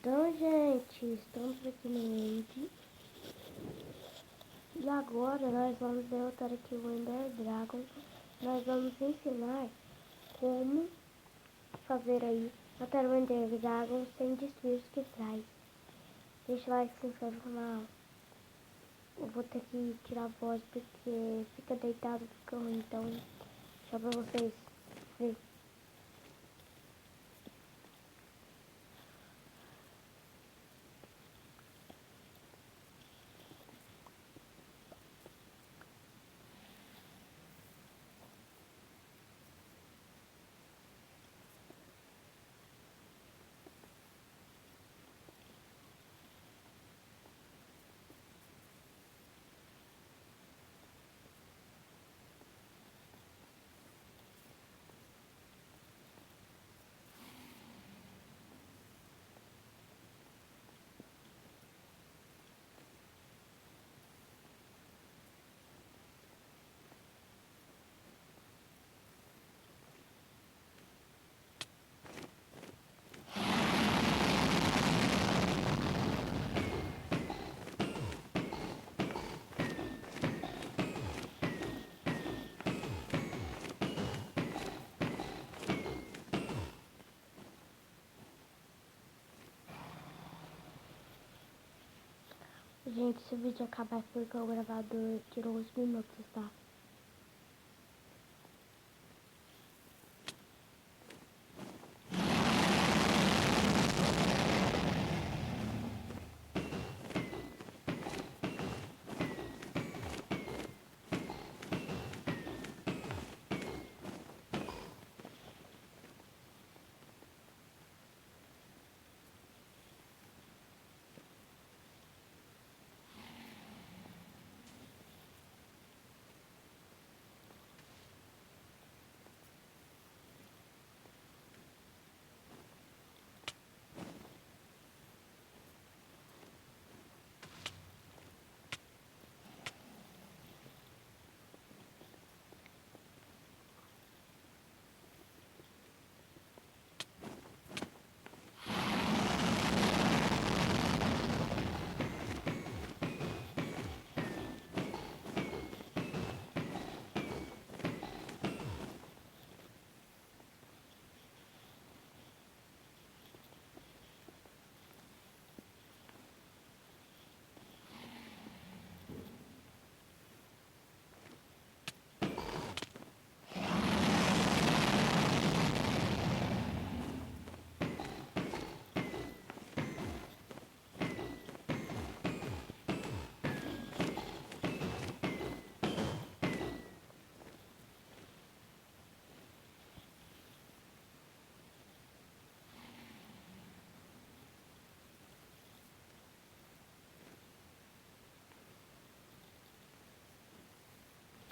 Então, gente, estamos aqui no Age. E agora nós vamos derrotar aqui o Ender Dragon. Nós vamos ensinar como fazer aí matar o Ender Dragon sem destruir os que traz. Deixa o like, se inscreve no canal. Eu vou ter que tirar a voz porque fica deitado, fica ruim. Então, deixa pra vocês verem. Gente, se o vídeo acabar é porque o gravador tirou os minutos, tá?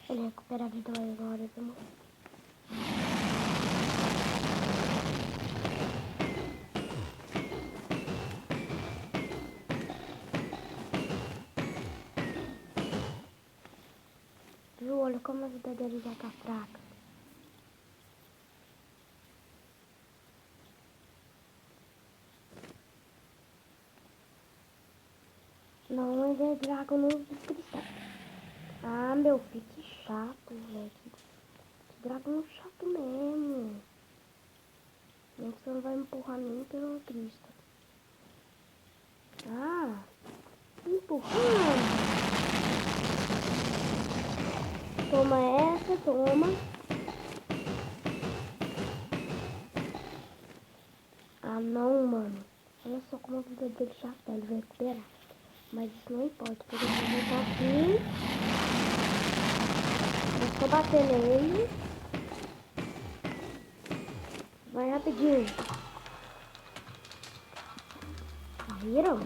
Ele recupera a vida agora, viu? Viu? Olha como a vida dele já tá fraca. Não, ele é Dragon no cristal. Ah, meu filho, que chato, velho. Que dragão chato mesmo. Nem que você não vai empurrar nem pelo Cristo. Ah, empurrando. Toma essa, toma. Ah, não, mano. Olha só como a vida dele já tá. Ele vai recuperar. Mas isso não importa, porque eu vou voltar aqui. É só bater nele. Vai rapidinho. Viram?